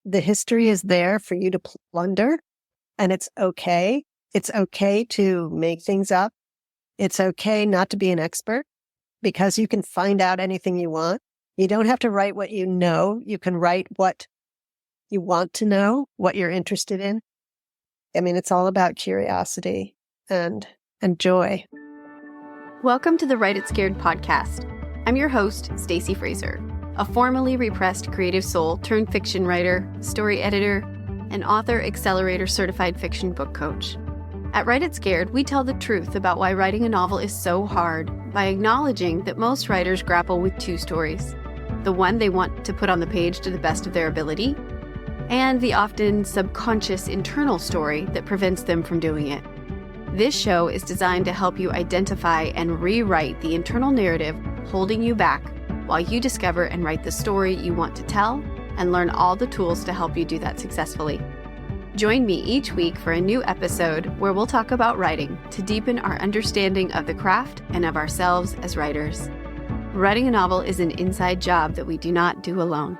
the history is there for you to plunder, and it's okay. It's okay to make things up. It's okay not to be an expert because you can find out anything you want. You don't have to write what you know. You can write what you want to know, what you're interested in. I mean, it's all about curiosity and joy. Welcome to the Write It Scared podcast. I'm your host, Stacey Fraser, a formerly repressed creative soul turned fiction writer, story editor, and author accelerator certified fiction book coach. At Write It Scared, we tell the truth about why writing a novel is so hard by acknowledging that most writers grapple with two stories: the one they want to put on the page to the best of their ability, and the often subconscious internal story that prevents them from doing it. This show is designed to help you identify and rewrite the internal narrative holding you back while you discover and write the story you want to tell and learn all the tools to help you do that successfully. Join me each week for a new episode where we'll talk about writing to deepen our understanding of the craft and of ourselves as writers. Writing a novel is an inside job that we do not do alone.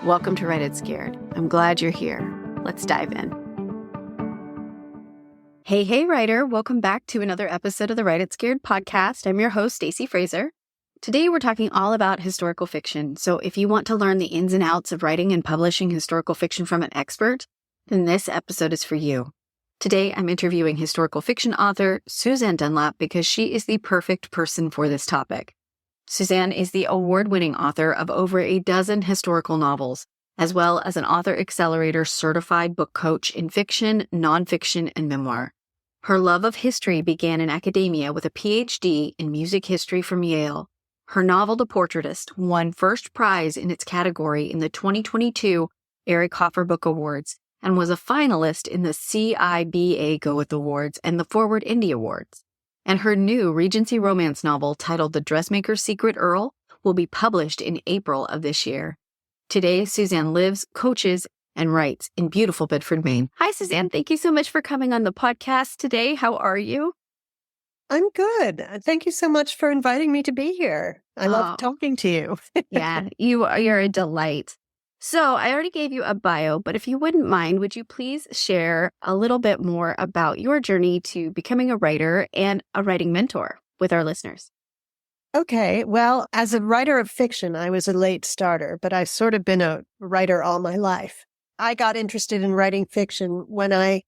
Welcome to Write It Scared. I'm glad you're here. Let's dive in. Hey, writer. Welcome back to another episode of the Write It Scared podcast. I'm your host, Stacey Fraser. Today, we're talking all about historical fiction. So if you want to learn the ins and outs of writing and publishing historical fiction from an expert, then this episode is for you. Today, I'm interviewing historical fiction author Susanne Dunlap because she is the perfect person for this topic. Susanne is the award-winning author of over a dozen historical novels, as well as an author accelerator certified book coach in fiction, nonfiction, and memoir. Her love of history began in academia with a PhD in music history from Yale. Her novel, The Portraitist, won first prize in its category in the 2022 Eric Hoffer Book Awards and was a finalist in the CIBA Goethe Awards and the Forward Indie Awards. And her new Regency romance novel titled The Dressmaker's Secret Earl will be published in April of this year. Today, Susanne lives, coaches, and writes in beautiful Bedford, Maine. Hi, Susanne. Thank you so much for coming on the podcast today. How are you? I'm good. Thank you so much for inviting me to be here. I love talking to you. Yeah, you're a delight. So I already gave you a bio, but if you wouldn't mind, would you please share a little bit more about your journey to becoming a writer and a writing mentor with our listeners? Okay. Well, as a writer of fiction, I was a late starter, but I've sort of been a writer all my life. I got interested in writing fiction when I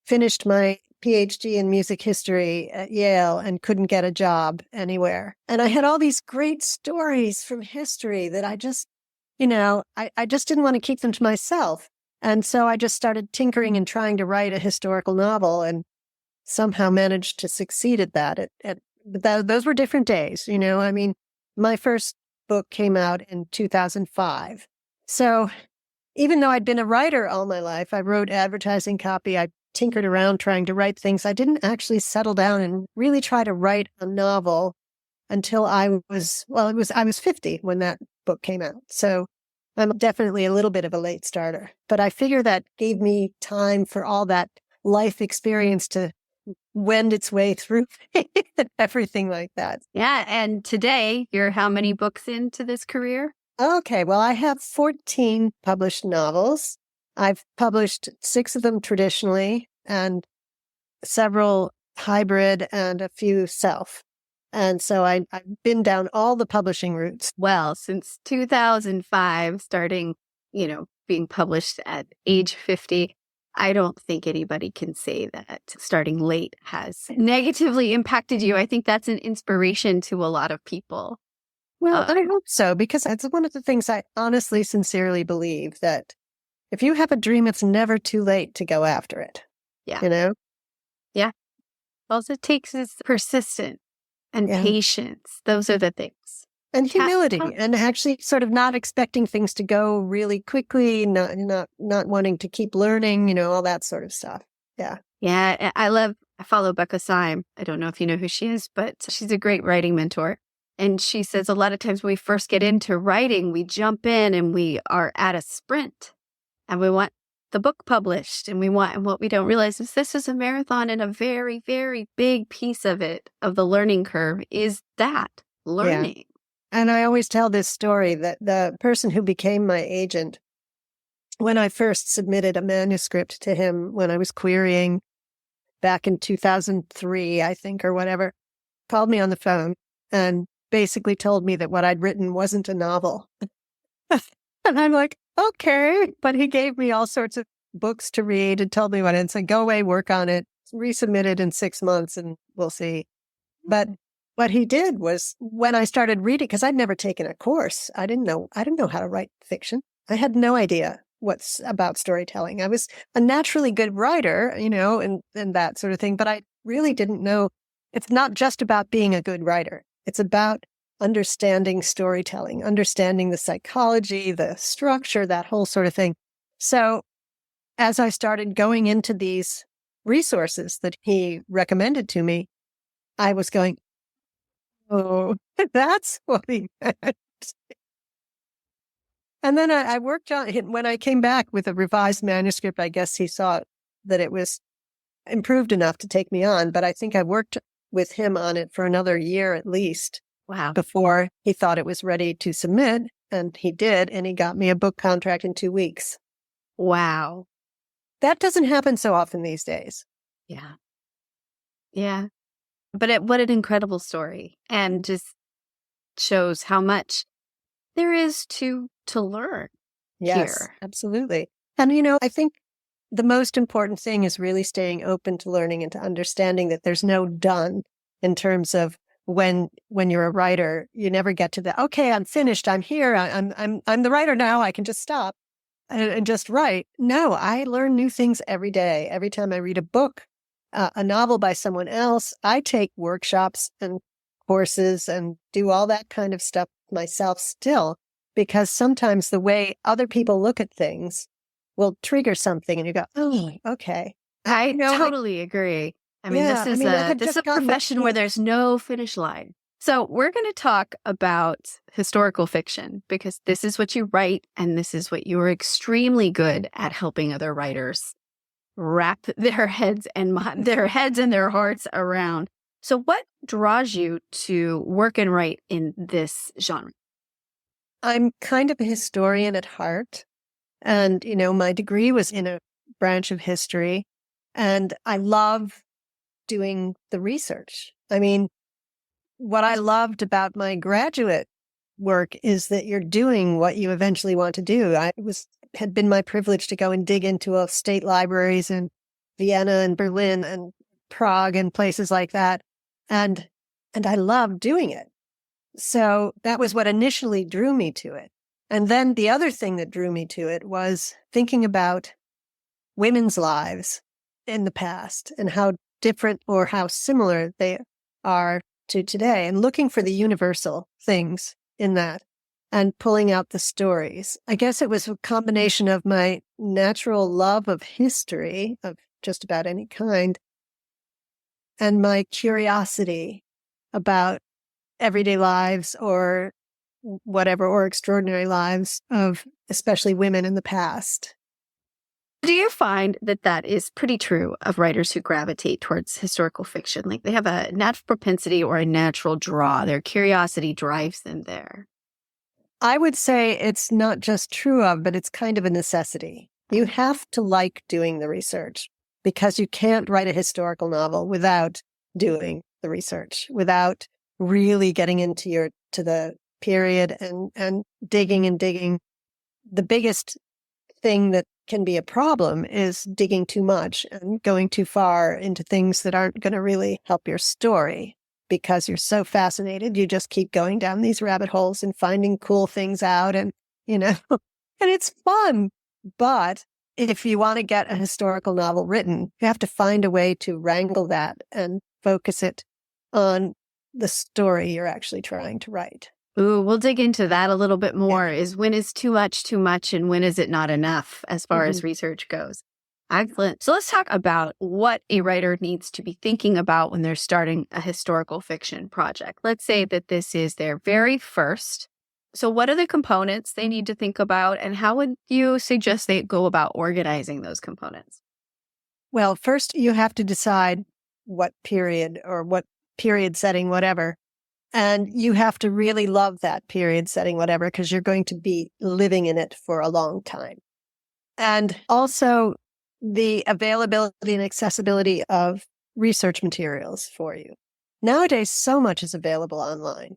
finished my PhD in music history at Yale and couldn't get a job anywhere. And I had all these great stories from history that I just, I just didn't want to keep them to myself. And so I just started tinkering and trying to write a historical novel and somehow managed to succeed at that. Those were different days, I mean, my first book came out in 2005. So even though I'd been a writer all my life, I wrote advertising copy, I tinkered around trying to write things. I didn't actually settle down and really try to write a novel until I was 50 when that book came out. So I'm definitely a little bit of a late starter, but I figure that gave me time for all that life experience to wend its way through and everything like that. Yeah. And today, you're how many books into this career? Okay. Well, I have 14 published novels. I've published 6 of them traditionally and several hybrid and a few self. And so I've been down all the publishing routes. Well, since 2005, starting, being published at age 50, I don't think anybody can say that starting late has negatively impacted you. I think that's an inspiration to a lot of people. Well, I hope so, because that's one of the things I honestly, sincerely believe, that if you have a dream, it's never too late to go after it. Yeah. Yeah. All it takes is persistence and patience. Those are the things. And humility, and actually sort of not expecting things to go really quickly, not wanting to keep learning, all that sort of stuff. Yeah. Yeah. I follow Becca Syme. I don't know if you know who she is, but she's a great writing mentor. And she says a lot of times when we first get into writing, we jump in and we are at a sprint and we want the book published and what we don't realize is this is a marathon, and a very, very big piece of it, of the learning curve, is that learning. Yeah. And I always tell this story that the person who became my agent when I first submitted a manuscript to him when I was querying back in 2003, I think, or whatever, called me on the phone and basically told me that what I'd written wasn't a novel. And I'm like, okay. But he gave me all sorts of books to read and told me what and said, go away, work on it, resubmit it in 6 months and we'll see. But what he did was when I started reading, because I'd never taken a course, I didn't know how to write fiction. I had no idea what's about storytelling. I was a naturally good writer, and that sort of thing, but I really didn't know. It's not just about being a good writer. It's about understanding storytelling, understanding the psychology, the structure, that whole sort of thing. So as I started going into these resources that he recommended to me, I was going, oh, that's what he meant. And then I worked on it. When I came back with a revised manuscript, I guess he saw that it was improved enough to take me on. But I think I worked with him on it for another year at least. Wow. Before he thought it was ready to submit. And he did. And he got me a book contract in 2 weeks. Wow. That doesn't happen so often these days. Yeah. Yeah. But what an incredible story. And just shows how much there is to learn Yes, here. absolutely. And, I think the most important thing is really staying open to learning and to understanding that there's no done in terms of when you're a writer. You never get to the, okay, I'm finished. I'm here. I'm the writer now. I can just stop and just write. No, I learn new things every day. Every time I read a book, a novel by someone else, I take workshops and courses and do all that kind of stuff myself still, because sometimes the way other people look at things will trigger something and you go, oh, okay. I totally agree. I mean, Yeah, this is a profession where there's no finish line. So we're going to talk about historical fiction because this is what you write and this is what you are extremely good at helping other writers wrap their heads and their hearts around. So what draws you to work and write in this genre? I'm kind of a historian at heart. And, my degree was in a branch of history. And I love doing the research. I mean, what I loved about my graduate work is that you're doing what you eventually want to do. Had been my privilege to go and dig into state libraries in Vienna and Berlin and Prague and places like that. And I loved doing it. So that was what initially drew me to it. And then the other thing that drew me to it was thinking about women's lives in the past and how different or how similar they are to today, and looking for the universal things in that and pulling out the stories. I guess it was a combination of my natural love of history of just about any kind and my curiosity about everyday lives or whatever, or extraordinary lives of especially women in the past. Do you find that is pretty true of writers who gravitate towards historical fiction? Like they have a natural propensity or a natural draw. Their curiosity drives them there. I would say it's not just true of, but it's kind of a necessity. You have to like doing the research because you can't write a historical novel without doing the research, without really getting into the period and digging and digging. The biggest thing that can be a problem is digging too much and going too far into things that aren't going to really help your story because you're so fascinated. You just keep going down these rabbit holes and finding cool things out and it's fun. But if you want to get a historical novel written, you have to find a way to wrangle that and focus it on the story you're actually trying to write. Ooh, we'll dig into that a little bit more. Yeah. Is when is too much, and when is it not enough as far as research goes? Excellent. So let's talk about what a writer needs to be thinking about when they're starting a historical fiction project. Let's say that this is their very first. So what are the components they need to think about, and how would you suggest they go about organizing those components? Well, first you have to decide what period or what period setting, whatever. And you have to really love that period setting, whatever, because you're going to be living in it for a long time. And also the availability and accessibility of research materials for you. Nowadays, so much is available online.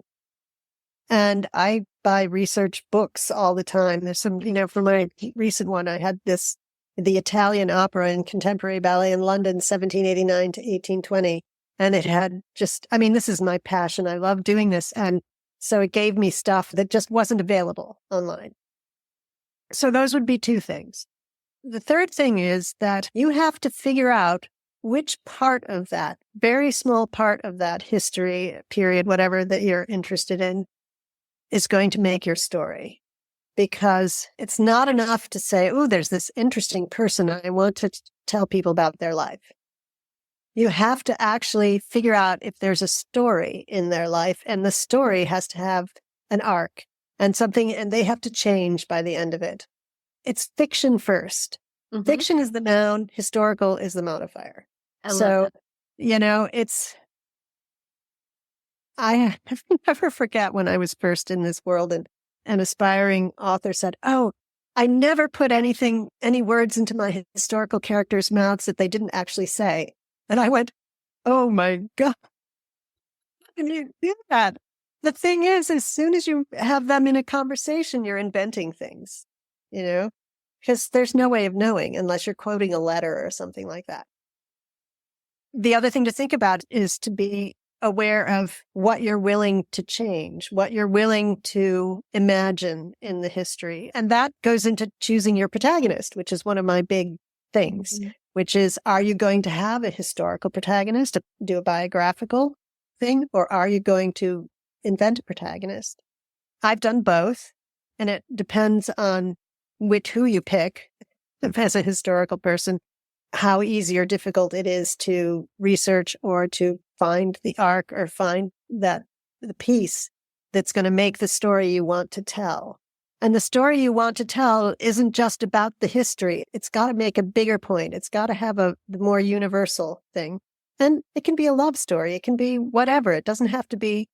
And I buy research books all the time. There's some, for my recent one, I had the Italian opera and contemporary ballet in London, 1789 to 1820. And it had this is my passion. I love doing this. And so it gave me stuff that just wasn't available online. So those would be two things. The third thing is that you have to figure out which part of that, very small part of that history period, whatever that you're interested in, is going to make your story. Because it's not enough to say, oh, there's this interesting person. I want to tell people about their life. You have to actually figure out if there's a story in their life, and the story has to have an arc and something, and they have to change by the end of it. It's fiction first. Mm-hmm. Fiction is the noun, historical is the modifier. I never forget when I was first in this world and an aspiring author said, oh, I never put any words into my historical characters' mouths that they didn't actually say. And I went, oh my God, how can you do that? The thing is, as soon as you have them in a conversation, you're inventing things, because there's no way of knowing unless you're quoting a letter or something like that. The other thing to think about is to be aware of what you're willing to change, what you're willing to imagine in the history. And that goes into choosing your protagonist, which is one of my big things, which is, are you going to have a historical protagonist, do a biographical thing, or are you going to invent a protagonist? I've done both, and it depends on who you pick as a historical person, how easy or difficult it is to research or to find the arc or find the piece that's going to make the story you want to tell. And the story you want to tell isn't just about the history. It's got to make a bigger point. It's got to have the more universal thing. And it can be a love story. It can be whatever. It doesn't have to be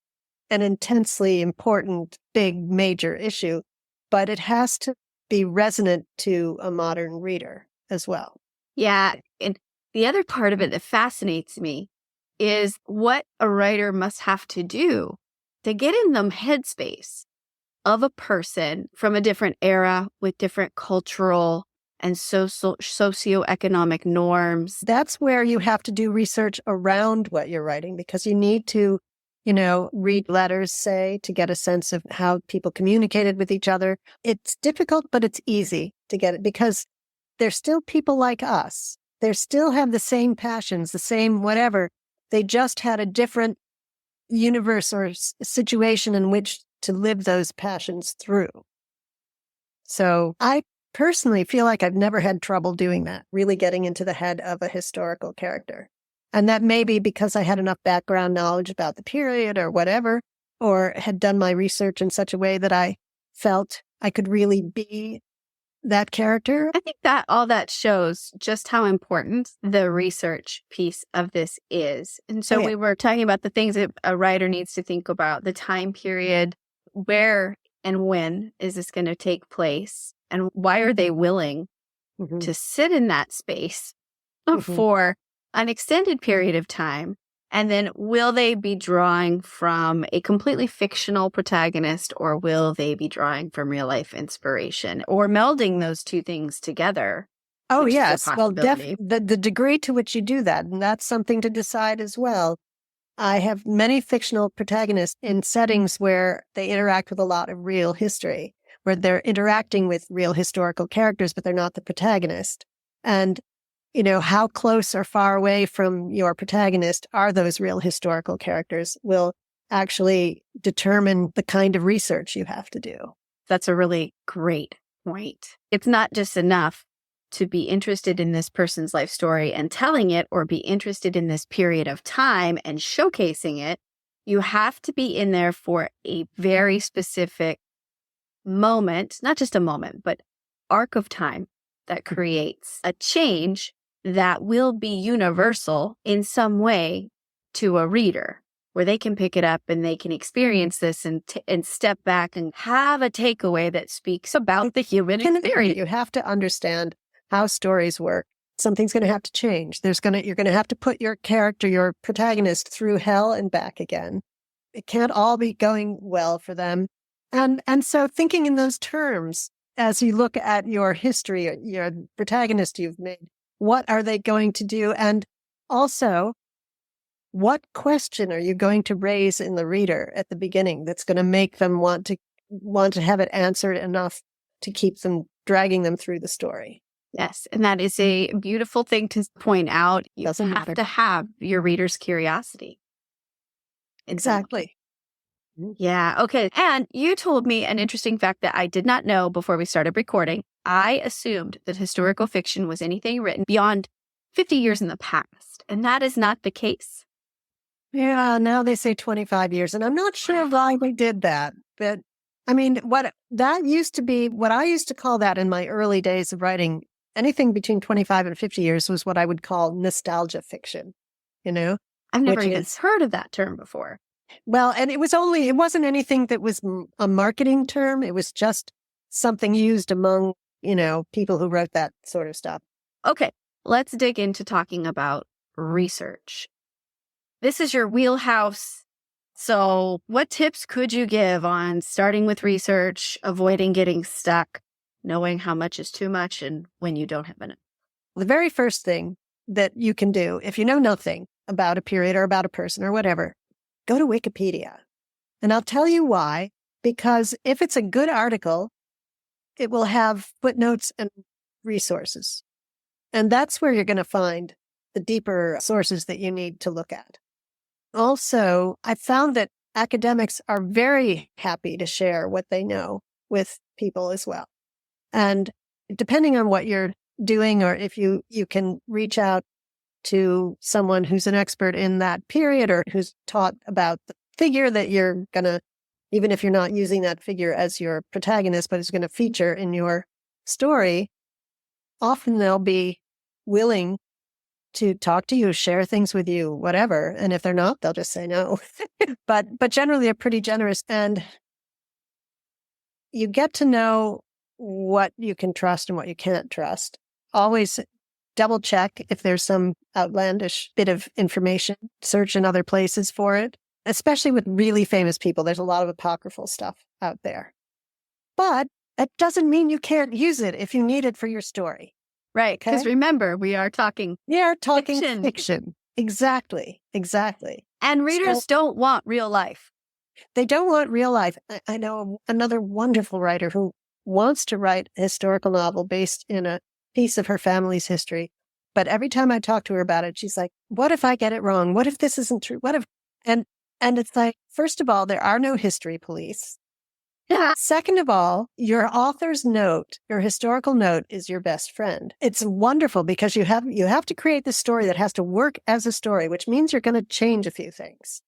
an intensely important, big, major issue, but it has to be resonant to a modern reader as well. Yeah. And the other part of it that fascinates me is what a writer must have to do to get in the headspace of a person from a different era with different cultural and socioeconomic norms. That's where you have to do research around what you're writing, because you need to, read letters, say, to get a sense of how people communicated with each other. It's difficult, but it's easy to get it because they're still people like us. They still have the same passions, the same whatever. They just had a different universe or situation in which to live those passions through. So I personally feel like I've never had trouble doing that, really getting into the head of a historical character. And that may be because I had enough background knowledge about the period or whatever, or had done my research in such a way that I felt I could really be that character. I think that all that shows just how important the research piece of this is. And so we were talking about the things that a writer needs to think about, the time period, where and when is this going to take place, and why are they willing to sit in that space for an extended period of time? And then will they be drawing from a completely fictional protagonist, or will they be drawing from real life inspiration, or melding those two things together? Oh, yes. Well, the degree to which you do that, and that's something to decide as well. I have many fictional protagonists in settings where they interact with a lot of real history, where they're interacting with real historical characters, but they're not the protagonist. And how close or far away from your protagonist are those real historical characters will actually determine the kind of research you have to do. That's a really great point. It's not just enough to be interested in this person's life story and telling it, or be interested in this period of time and showcasing it. You have to be in there for a very specific moment, not just a moment, but arc of time that creates a change that will be universal in some way to a reader. where they can pick it up and they can experience this and step back and have a takeaway that speaks about the human experience. You have to understand how stories work. Something's going to have to change. You're going to have to put your character, your protagonist, through hell and back again. It can't all be going well for them. And so thinking in those terms, as you look at your history, your protagonist you've made, what are they going to do? And also, what question are you going to raise in the reader at the beginning that's going to make them want to have it answered enough to keep them dragging them through the story? Yes. And that is a beautiful thing to point out. You have to have your reader's curiosity. Exactly. Yeah. Okay. And you told me an interesting fact that I did not know before we started recording. I assumed that historical fiction was anything written beyond 50 years in the past. And that is not the case. Yeah, now they say 25 years, and I'm not sure why we did that. But I mean, what that used to be, what I used to call that in my early days of writing, anything between 25 and 50 years was what I would call nostalgia fiction, you know? I've never even heard of that term before. Well, and it wasn't anything that was a marketing term. It was just something used among, people who wrote that sort of stuff. Okay, let's dig into talking about research. This is your wheelhouse. So what tips could you give on starting with research, avoiding getting stuck, knowing how much is too much and when you don't have enough? The very first thing that you can do, if you know nothing about a period or about a person or whatever, go to Wikipedia. And I'll tell you why. Because if it's a good article, it will have footnotes and resources. And that's where you're going to find the deeper sources that you need to look at. Also, I found that academics are very happy to share what they know with people as well. And depending on what you're doing, or if you can reach out to someone who's an expert in that period or who's taught about the figure that you're going to, even if you're not using that figure as your protagonist, but is going to feature in your story, often they'll be willing to talk to you, share things with you, whatever. And if they're not, they'll just say no. But generally they're pretty generous, and you get to know what you can trust and what you can't trust. Always double check if there's some outlandish bit of information, search in other places for it, especially with really famous people. There's a lot of apocryphal stuff out there. But it doesn't mean you can't use it if you need it for your story. Right. Because remember, we are talking fiction. Exactly. And readers don't want real life. They don't want real life. I know another wonderful writer who wants to write a historical novel based in a piece of her family's history. But every time I talk to her about it, she's like, what if I get it wrong? What if this isn't true? What if, and it's like, first of all, there are no history police. Second of all, your author's note, your historical note is your best friend. It's wonderful because you have to create the story that has to work as a story, which means you're going to change a few things,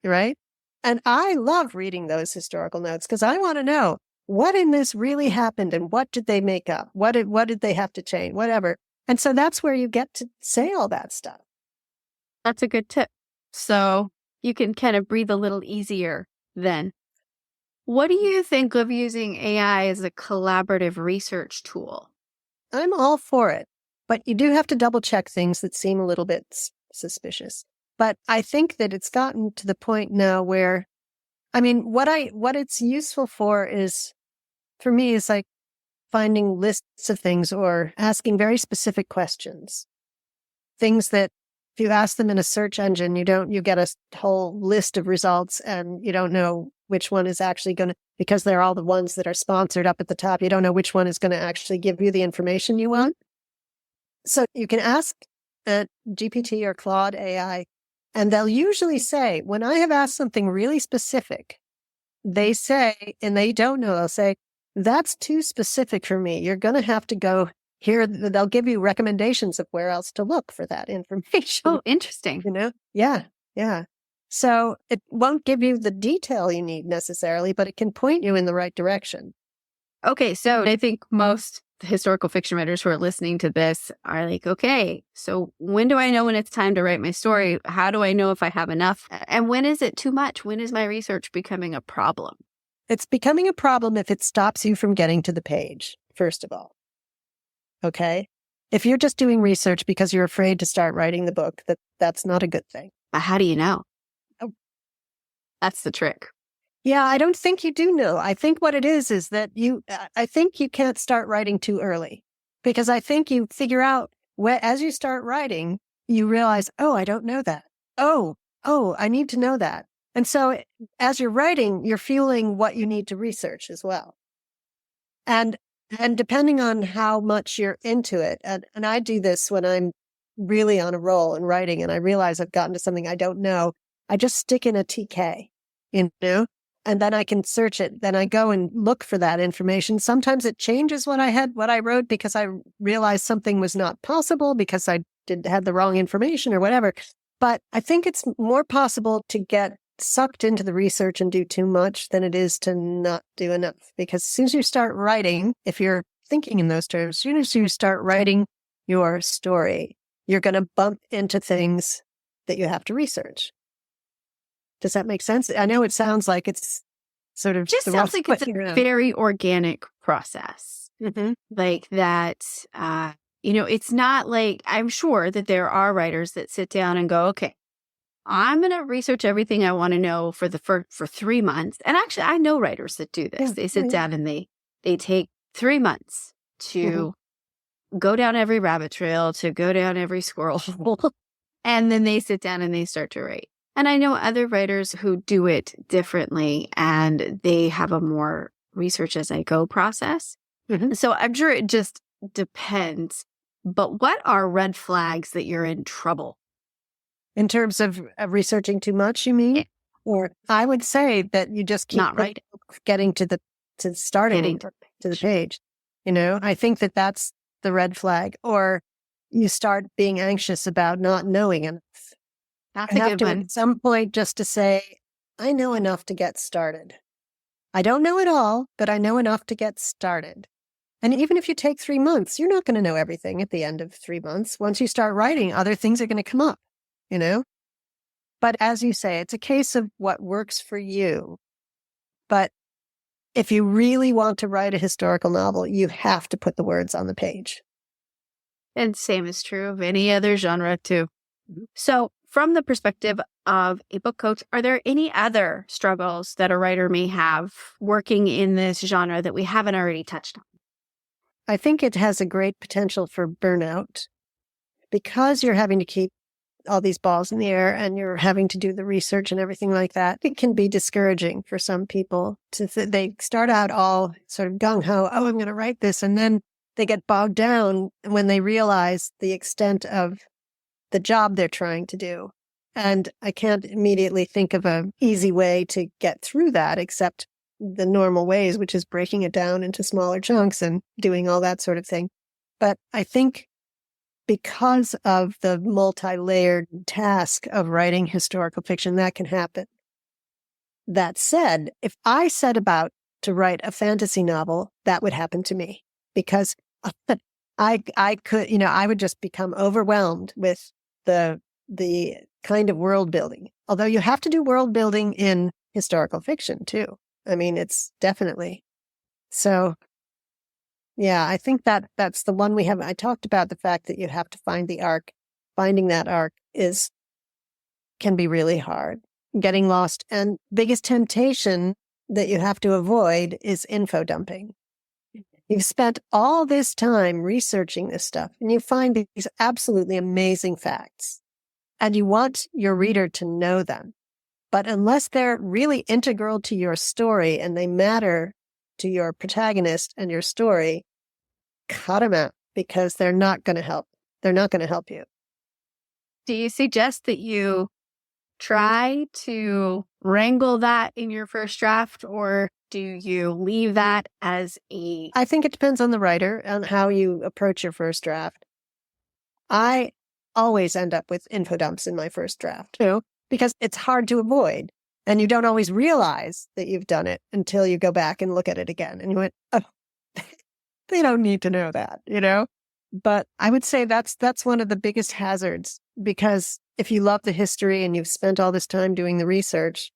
right? And I love reading those historical notes because I want to know what in this really happened and what did they make up? What did they have to change? Whatever. And so that's where you get to say all that stuff. That's a good tip. So you can kind of breathe a little easier then. What do you think of using AI as a collaborative research tool? I'm all for it, but you do have to double check things that seem a little bit suspicious. But I think that it's gotten to the point now where, I mean, what it's useful for me, is like finding lists of things or asking very specific questions. Things that if you ask them in a search engine, you get a whole list of results and you don't know which one is actually going to, because they're all the ones that are sponsored up at the top, you don't know which one is going to actually give you the information you want. So you can ask GPT or Claude AI, and they'll usually say, when I have asked something really specific, they say, and they don't know, they'll say, that's too specific for me. You're going to have to go here. They'll give you recommendations of where else to look for that information. Oh, interesting. Yeah. So it won't give you the detail you need necessarily, but it can point you in the right direction. Okay, so I think most historical fiction writers who are listening to this are like, okay, so when do I know when it's time to write my story? How do I know if I have enough? And when is it too much? When is my research becoming a problem? It's becoming a problem if it stops you from getting to the page, first of all. Okay? If you're just doing research because you're afraid to start writing the book, that's not a good thing. But how do you know? Oh. That's the trick. Yeah, I don't think you do know. I think what it is that I think you can't start writing too early, because I think you figure out as you start writing, you realize, oh, I don't know that. Oh, I need to know that. And so as you're writing, you're fueling what you need to research as well. And depending on how much you're into it, and I do this when I'm really on a roll in writing and I realize I've gotten to something I don't know, I just stick in a TK, you know? And then I can search it. Then I go and look for that information. Sometimes it changes what I wrote because I realized something was not possible because I had the wrong information or whatever. But I think it's more possible to get sucked into the research and do too much than it is to not do enough. Because as soon as you start writing, if you're thinking in those terms, as soon as you start writing your story, you're going to bump into things that you have to research. Does that make sense? I know it sounds like it's sort of just sounds like it's a very organic process. Mm-hmm. Like that, it's not like, I'm sure that there are writers that sit down and go, okay, I'm going to research everything I want to know for 3 months. And actually, I know writers that do this. Yeah, they sit down and they take 3 months to go down every rabbit trail, to go down every squirrel hole. And then they sit down and they start to write. And I know other writers who do it differently and they have a more research as I go process. Mm-hmm. So I'm sure it just depends. But what are red flags that you're in trouble? In terms of researching too much, you mean? Yeah. Or I would say that you just keep not writing, getting to the starting to the page. I think that's the red flag. Or you start being anxious about not knowing enough. That's a good one. At some point just to say, I know enough to get started. I don't know it all, but I know enough to get started. And even if you take 3 months, you're not going to know everything at the end of 3 months. Once you start writing, other things are going to come up, But as you say, it's a case of what works for you. But if you really want to write a historical novel, you have to put the words on the page. And same is true of any other genre too. So from the perspective of a book coach, are there any other struggles that a writer may have working in this genre that we haven't already touched on? I think it has a great potential for burnout because you're having to keep all these balls in the air and you're having to do the research and everything like that. It can be discouraging for some people. They start out all sort of gung-ho, oh, I'm going to write this. And then they get bogged down when they realize the extent of the job they're trying to do. And I can't immediately think of an easy way to get through that except the normal ways, which is breaking it down into smaller chunks and doing all that sort of thing. But I think because of the multi-layered task of writing historical fiction, that can happen. That said, if I set about to write a fantasy novel, that would happen to me because I could, I would just become overwhelmed with the kind of world building. Although you have to do world building in historical fiction too. I mean, it's definitely so. Yeah, I think that's the one we have. I talked about the fact that you have to find the arc. Finding that arc can be really hard. Getting lost. And biggest temptation that you have to avoid is info dumping. You've spent all this time researching this stuff and you find these absolutely amazing facts and you want your reader to know them. But unless they're really integral to your story and they matter to your protagonist and your story, cut them out because they're not going to help. They're not going to help you. Do you suggest that you try to wrangle that in your first draft, or do you leave that as a... I think it depends on the writer and how you approach your first draft. I always end up with info dumps in my first draft, because it's hard to avoid. And you don't always realize that you've done it until you go back and look at it again. And you went, oh, They don't need to know that, But I would say that's one of the biggest hazards, because if you love the history and you've spent all this time doing the research,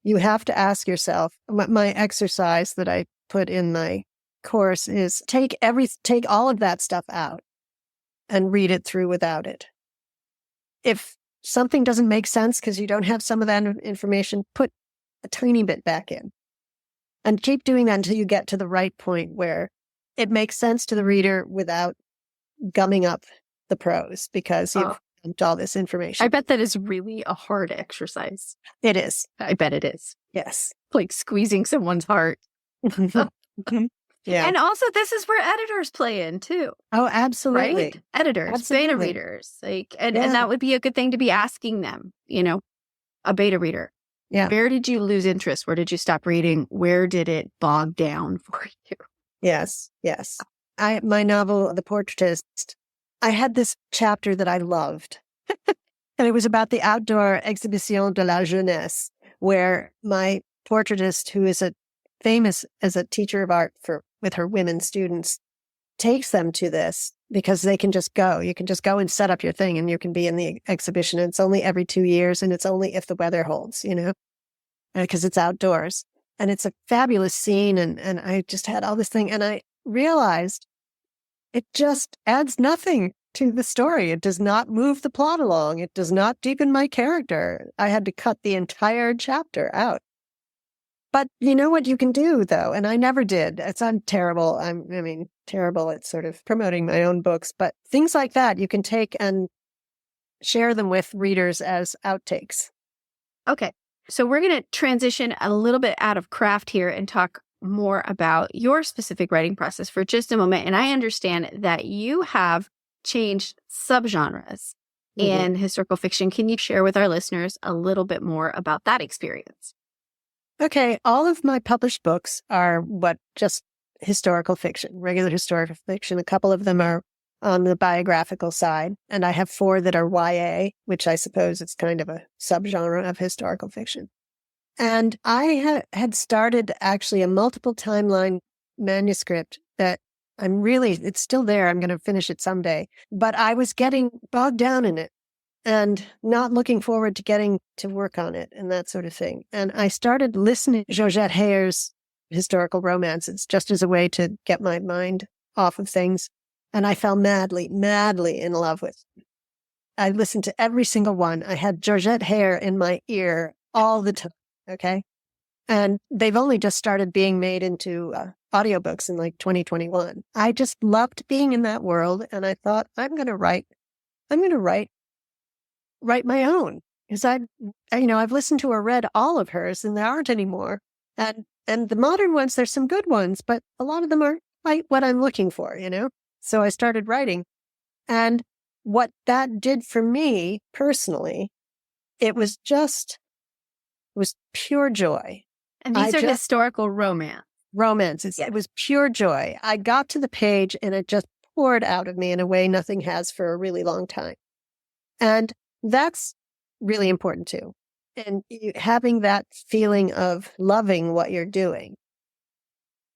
you have to ask yourself, my exercise that I put in my course is take all of that stuff out and read it through without it. If something doesn't make sense because you don't have some of that information, put a tiny bit back in and keep doing that until you get to the right point where it makes sense to the reader without gumming up the prose because you've dumped all this information. I bet that is really a hard exercise. It is. I bet it is. Yes. Like squeezing someone's heart. Yeah. And also this is where editors play in too. Oh, absolutely. Right? Editors, Absolutely. beta readers. And that would be a good thing to be asking them, a beta reader. Yeah. Where did you lose interest? Where did you stop reading? Where did it bog down for you? Yes. Yes. My novel, The Portraitist, I had this chapter that I loved. And it was about the outdoor Exhibition de la Jeunesse, where my portraitist, who is famous as a teacher of art with her women students, takes them to this because they can just go. You can just go and set up your thing and you can be in the exhibition. And it's only every 2 years and it's only if the weather holds, because it's outdoors. And it's a fabulous scene. And I just had all this thing and I realized it just adds nothing to the story. It does not move the plot along. It does not deepen my character. I had to cut the entire chapter out. But you know what you can do, though, and I never did. I'm terrible. Terrible at sort of promoting my own books. But things like that, you can take and share them with readers as outtakes. Okay. So we're going to transition a little bit out of craft here and talk more about your specific writing process for just a moment. And I understand that you have changed subgenres in historical fiction. Can you share with our listeners a little bit more about that experience? Okay, all of my published books are just historical fiction, regular historical fiction. A couple of them are on the biographical side, and I have 4 that are YA, which I suppose is kind of a subgenre of historical fiction. And I had started actually a multiple timeline manuscript that it's still there. I'm going to finish it someday. But I was getting bogged down in it and not looking forward to getting to work on it and that sort of thing. And I started listening to Georgette Heyer's historical romances just as a way to get my mind off of things. And I fell madly, madly in love with them. I listened to every single one. I had Georgette Heyer in my ear all the time, okay? And they've only just started being made into audiobooks in like 2021. I just loved being in that world. And I thought, I'm going to write my own, because I've listened to or read all of hers and there aren't anymore. And the modern ones, there's some good ones, but a lot of them aren't quite what I'm looking for, So I started writing. And what that did for me personally, it was pure joy. And these are historical romances. Yeah. It was pure joy. I got to the page and it just poured out of me in a way nothing has for a really long time. And that's really important too. And having that feeling of loving what you're doing.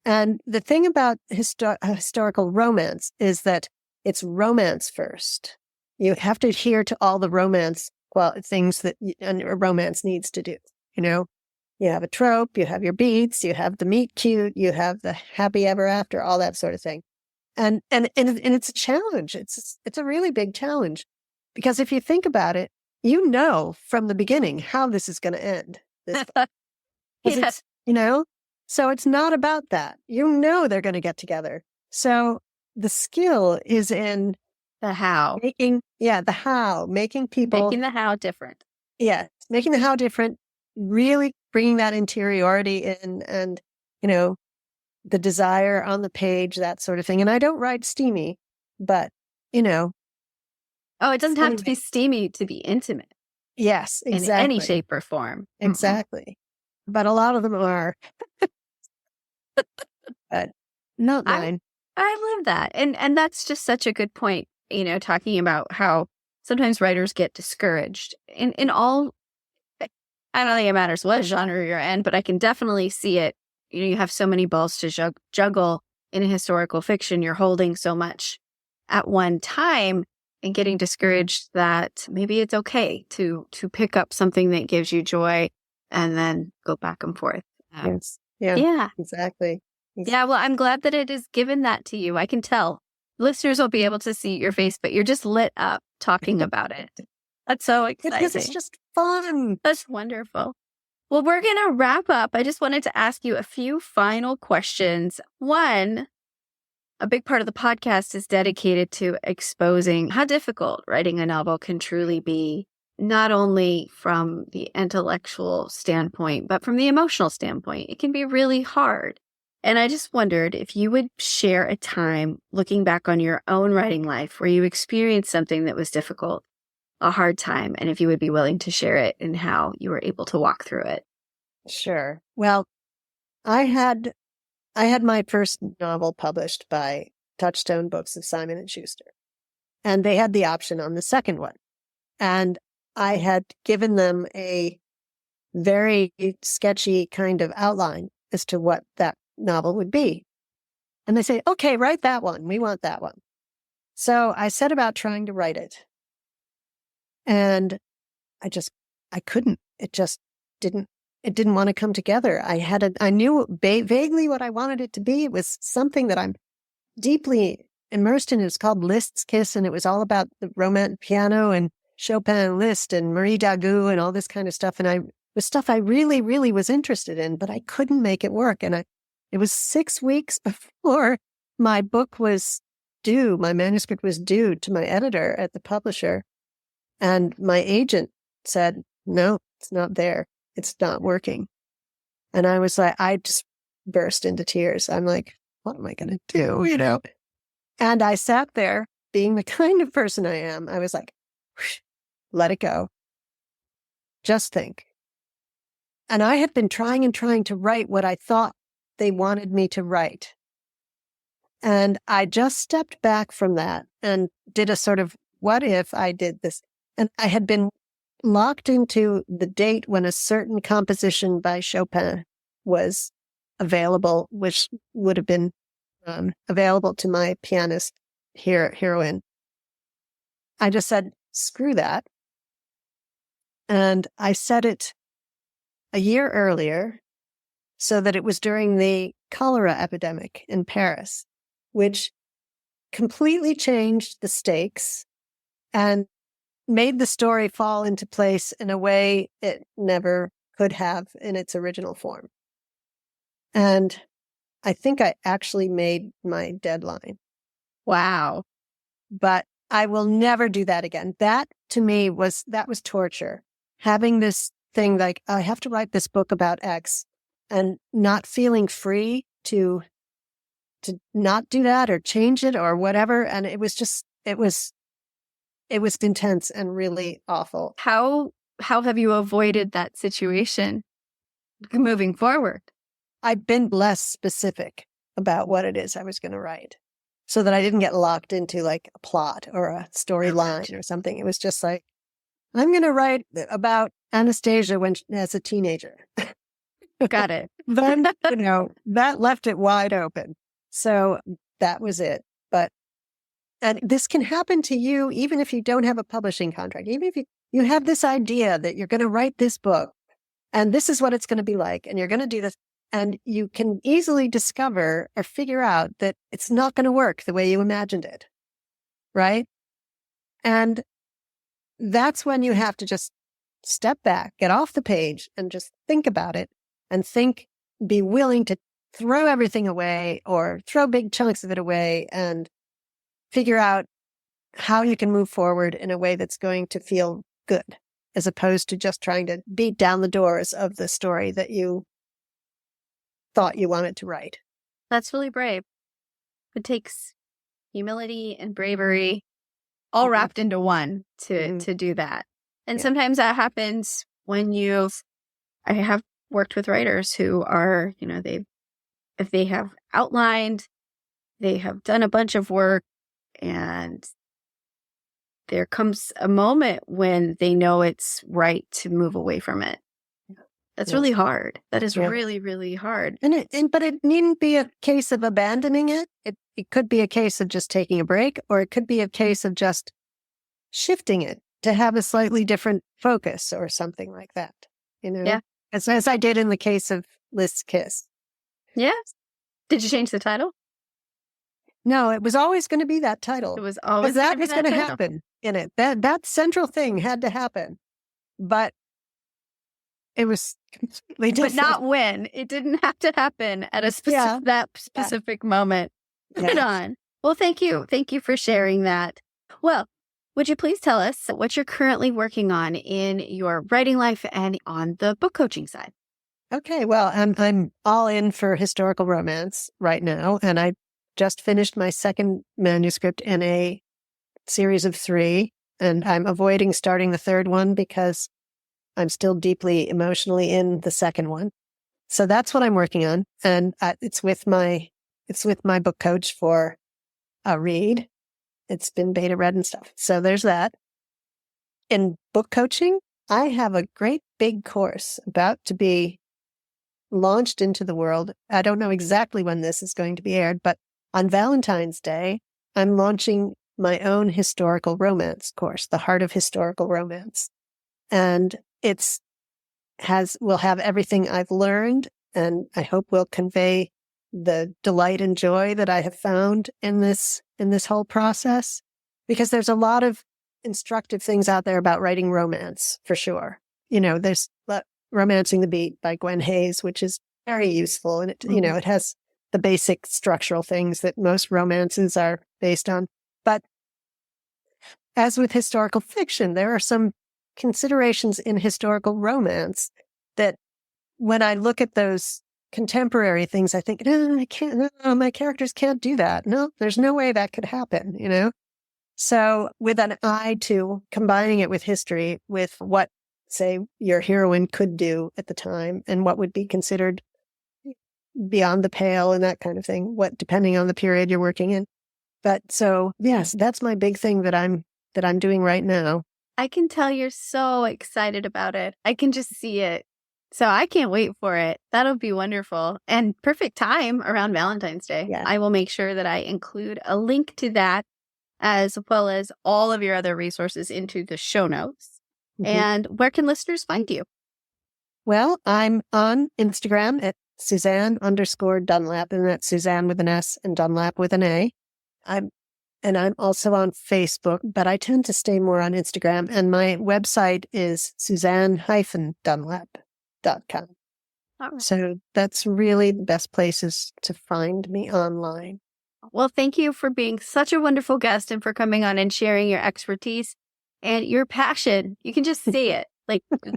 And the thing about historical romance is that it's romance first. You have to adhere to all the romance things that a romance needs to do. You have a trope, you have your beats, you have the meet cute, you have the happy ever after, all that sort of thing. And it's a challenge. It's a really big challenge. Because if you think about it, from the beginning how this is going to end. Yes. So it's not about that. They're going to get together. So the skill is in the how. Making the how different. Yeah, making the how different, really bringing that interiority in and, the desire on the page, that sort of thing. And I don't write steamy, but, Oh, it doesn't have to be steamy to be intimate. Yes, exactly. In any shape or form. Exactly. But a lot of them are. But not mine. I love that. And that's just such a good point, talking about how sometimes writers get discouraged in all, I don't think it matters what genre you're in, but I can definitely see it. You have so many balls to juggle in historical fiction, you're holding so much at one time and getting discouraged that maybe it's okay to pick up something that gives you joy and then go back and forth. Yes. Yeah. Yeah. Exactly. Yeah. Well, I'm glad that it has given that to you. I can tell. Listeners will be able to see your face, but you're just lit up talking about it. That's so exciting. Because it's just fun. That's wonderful. Well, we're going to wrap up. I just wanted to ask you a few final questions. One, a big part of the podcast is dedicated to exposing how difficult writing a novel can truly be, not only from the intellectual standpoint, but from the emotional standpoint. It can be really hard. And I just wondered if you would share a time looking back on your own writing life where you experienced something that was difficult, a hard time, and if you would be willing to share it and how you were able to walk through it. Sure. Well, I had my first novel published by Touchstone Books of Simon and Schuster, and they had the option on the second one. And I had given them a very sketchy kind of outline as to what that novel would be. And they say, okay, write that one. We want that one. So I set about trying to write it. And I couldn't. It just didn't want to come together. I knew vaguely what I wanted it to be. It was something that I'm deeply immersed in. It was called Liszt's Kiss, and it was all about the romantic piano and Chopin and Liszt and Marie Dagout and all this kind of stuff. And it was stuff I really, really was interested in, but I couldn't make it work. And it was 6 weeks before my book was due. My manuscript was due to my editor at the publisher. And my agent said, no, it's not there. It's not working. And I was like, I just burst into tears. I'm like, what am I going to do? And I sat there being the kind of person I am. I was like, let it go. Just think. And I had been trying and trying to write what I thought they wanted me to write. And I just stepped back from that and did a sort of, what if I did this? And I had been locked into the date when a certain composition by Chopin was available, which would have been available to my pianist heroine. I just said, screw that. And I set it a year earlier so that it was during the cholera epidemic in Paris, which completely changed the stakes and made the story fall into place in a way it never could have in its original form. And I think I actually made my deadline. Wow. But I will never do that again. That to me was torture. Having this thing like, I have to write this book about X and not feeling free to not do that or change it or whatever. And it was intense and really awful. How have you avoided that situation moving forward? I've been less specific about what it is I was going to write so that I didn't get locked into like a plot or a storyline or something. It was just like, I'm going to write about Anastasia as a teenager. Got it. Then, that left it wide open. So that was it. And this can happen to you even if you don't have a publishing contract, even if you have this idea that you're going to write this book and this is what it's going to be like and you're going to do this. And you can easily discover or figure out that it's not going to work the way you imagined it. Right? And that's when you have to just step back, get off the page and just think about it and be willing to throw everything away or throw big chunks of it away and figure out how you can move forward in a way that's going to feel good, as opposed to just trying to beat down the doors of the story that you thought you wanted to write. That's really brave. It takes humility and bravery all wrapped into one to do that. And sometimes that happens when I have worked with writers who are, if they have outlined, they have done a bunch of work, and there comes a moment when they know it's right to move away from it. That's Yeah. really hard. That is Yeah. really, really hard. But it needn't be a case of abandoning it. It could be a case of just taking a break, or it could be a case of just shifting it to have a slightly different focus or something like that. Yeah. As I did in the case of Liz's Kiss. Yeah. Did you change the title? No, it was always going to be that title. It was always Because that gonna be was that going to title. happen in it. That central thing had to happen. But it was completely different. But not when. It didn't have to happen at a Yeah. that specific moment. Right Yeah. on. Well, thank you. Thank you for sharing that. Well, would you please tell us what you're currently working on in your writing life and on the book coaching side? Okay, well, I'm all in for historical romance right now, and I just finished my second manuscript in a series of 3, and I'm avoiding starting the third one because I'm still deeply emotionally in the second one. So that's what I'm working on, and it's with my book coach for a read. It's been beta read and stuff. So there's that. In book coaching, I have a great big course about to be launched into the world. I don't know exactly when this is going to be aired, but on Valentine's Day, I'm launching my own historical romance course, The Heart of Historical Romance. And will have everything I've learned, and I hope will convey the delight and joy that I have found in this whole process, because there's a lot of instructive things out there about writing romance, for sure. There's Romancing the Beat by Gwen Hayes, which is very useful. And it has the basic structural things that most romances are based on. But as with historical fiction, there are some considerations in historical romance that when I look at those contemporary things, I think, no, I can't, no, my characters can't do that. No, there's no way that could happen, So with an eye to combining it with history, with what, say, your heroine could do at the time and what would be considered beyond the pale and that kind of thing, depending on the period you're working in. But so, yes, that's my big thing that I'm doing right now. I can tell you're so excited about it. I can just see it. So I can't wait for it. That'll be wonderful. And perfect time around Valentine's Day. Yeah. I will make sure that I include a link to that, as well as all of your other resources, into the show notes. Mm-hmm. And where can listeners find you? Well, I'm on Instagram at Susanne_Dunlap, and that's Suzanne with an S and Dunlap with an A. I'm also on Facebook, but I tend to stay more on Instagram, and my website is Susanne-Dunlap.com. Right. So that's really the best places to find me online. Well, thank you for being such a wonderful guest and for coming on and sharing your expertise and your passion. You can just see it.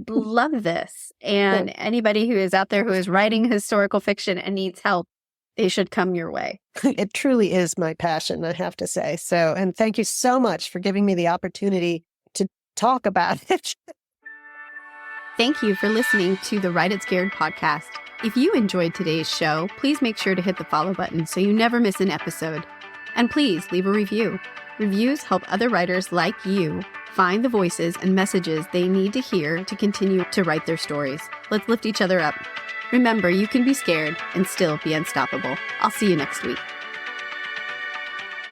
Love this. And anybody who is out there who is writing historical fiction and needs help, they should come your way. It truly is my passion, I have to say. So, and thank you so much for giving me the opportunity to talk about it. Thank you for listening to the Write It Scared podcast. If you enjoyed today's show, please make sure to hit the follow button so you never miss an episode. And please leave a review. Reviews help other writers like you find the voices and messages they need to hear to continue to write their stories. Let's lift each other up. Remember, you can be scared and still be unstoppable. I'll see you next week.